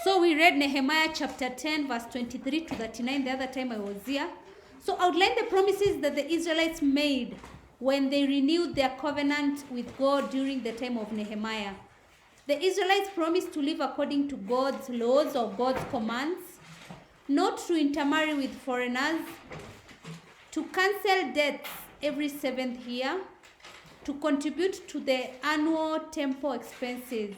So we read Nehemiah chapter 10, verse 23 to 39 the other time I was here. So outline the promises that the Israelites made when they renewed their covenant with God during the time of Nehemiah. The Israelites promised to live according to God's laws or God's commands, not to intermarry with foreigners, to cancel debts every 7th year, to contribute to the annual temple expenses.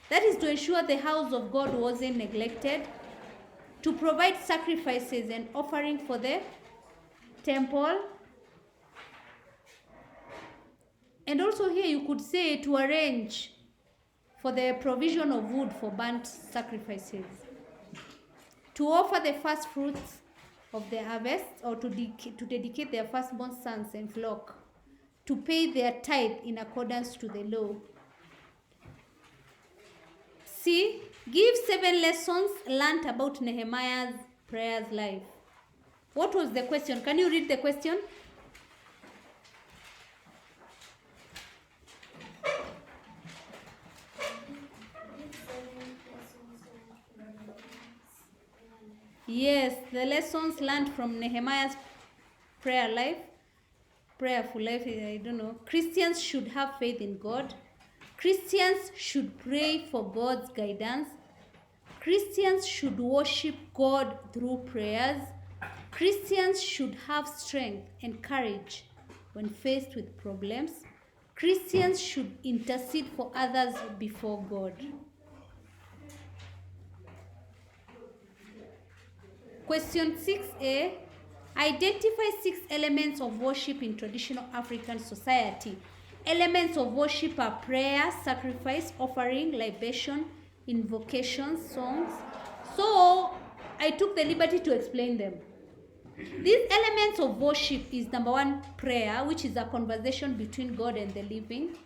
That is to ensure the house of God wasn't neglected, to provide sacrifices and offering for the temple. And also here you could say to arrange for the provision of wood for burnt sacrifices, to offer the first fruits of the harvest, or to dedicate their firstborn sons and flock, to pay their tithe in accordance to the law. C. Give 7 lessons learned about Nehemiah's prayers life. What was the question? Can you read the question? Yes, the lessons learned from Nehemiah's prayer life, prayerful life, I don't know. Christians should have faith in God. Christians should pray for God's guidance. Christians should worship God through prayers. Christians should have strength and courage when faced with problems. Christians should intercede for others before God. Question 6a. Identify 6 elements of worship in traditional African society. Elements of worship are prayer, sacrifice, offering, libation, invocation, songs. So I took the liberty to explain them. These elements of worship is number 1, prayer, which is a conversation between God and the living.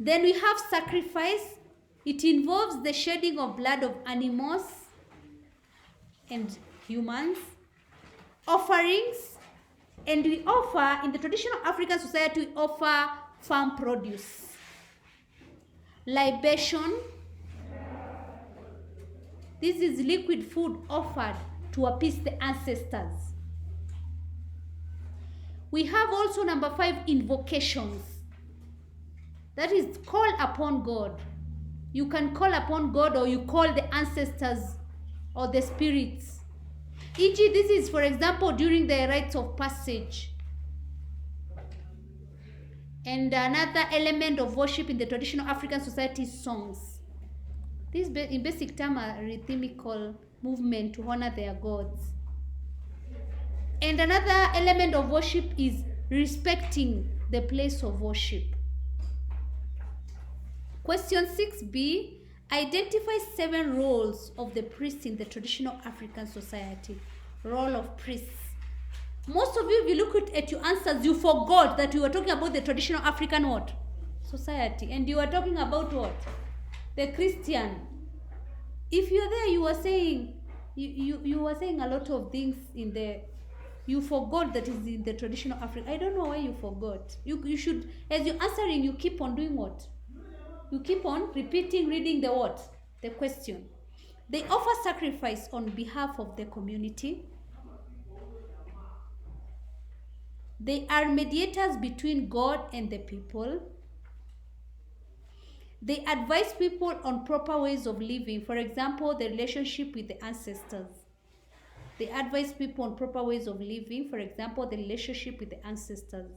Then we have sacrifice. It involves the shedding of blood of animals and humans. Offerings, and we offer, in the traditional African society, we offer farm produce. Libation, this is liquid food offered to appease the ancestors. We have also number 5, invocations. That is call upon God. You can call upon God, or you call the ancestors or the spirits. E.g., this is, for example, during the rites of passage. And another element of worship in the traditional African society is songs. These, in basic term, are rhythmical movement to honor their gods. And another element of worship is respecting the place of worship. Question 6b. Identify 7 roles of the priest in the traditional African society. Role of priests. Most of you, if you look at your answers, you forgot that we were talking about the traditional African what? Society. And you were talking about what? The Christian. If you're there, you were saying, you were saying a lot of things in the, you forgot that is in the traditional African. I don't know why you forgot. You should, as you're answering, you keep on doing what? You keep on repeating, reading the what? The question. They offer sacrifice on behalf of the community. They are mediators between God and the people. They advise people on proper ways of living. For example, the relationship with the ancestors. They advise people on proper ways of living. For example, the relationship with the ancestors.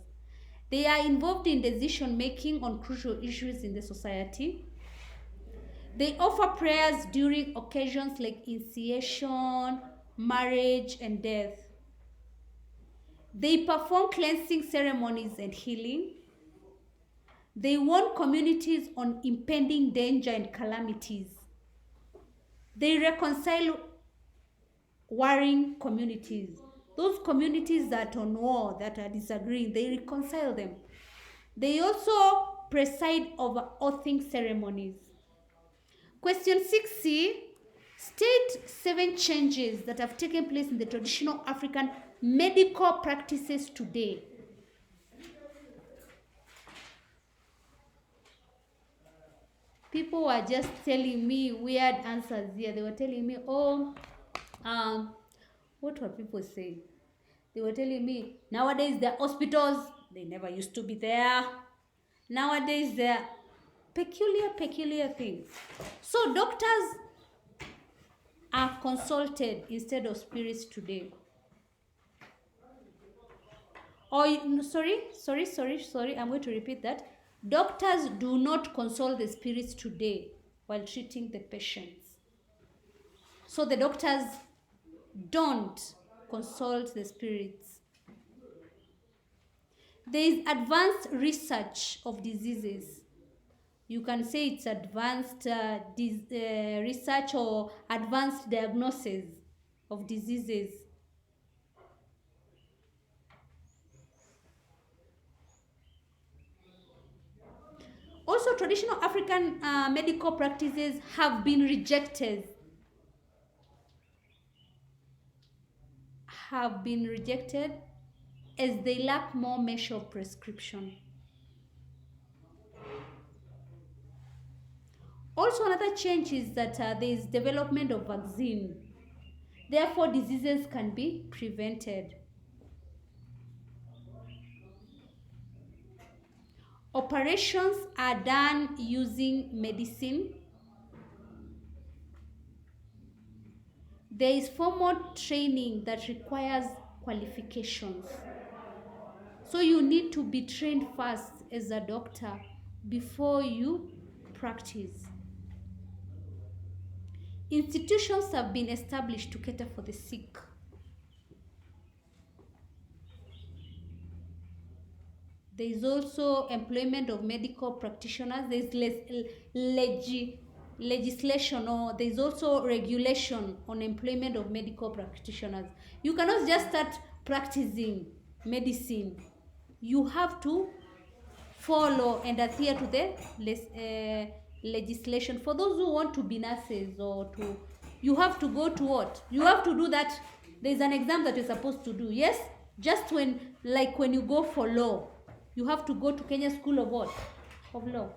They are involved in decision making on crucial issues in the society. They offer prayers during occasions like initiation, marriage, and death. They perform cleansing ceremonies and healing. They warn communities on impending danger and calamities. They reconcile warring communities. Those communities that are on war, that are disagreeing, they reconcile them. They also preside over oathing ceremonies. Question 6c. State 7 changes that have taken place in the traditional African medical practices today. People were just telling me weird answers here. They were telling me, oh, what were people saying? They were telling me, nowadays the hospitals, they never used to be there. Nowadays they're peculiar things. So doctors are consulted instead of spirits today. Or sorry, I'm going to repeat that. Doctors do not consult the spirits today while treating the patients. So the doctors don't consult the spirits. There is advanced research of diseases. You can say it's advanced research or advanced diagnosis of diseases. Also, traditional African medical practices have been rejected. As they lack more measure of prescription. Also, another change is that there is development of vaccine. Therefore, diseases can be prevented. Operations are done using medicine. There is formal training that requires qualifications. So you need to be trained first as a doctor before you practice. Institutions have been established to cater for the sick. There is also employment of medical practitioners. There is legislation, or there is also regulation on employment of medical practitioners. You cannot just start practicing medicine. You have to follow and adhere to the legislation. For those who want to be nurses you have to go to what? You have to do that. There's an exam that you're supposed to do. Yes, just when you go for law, you have to go to Kenya School of what? Of Law.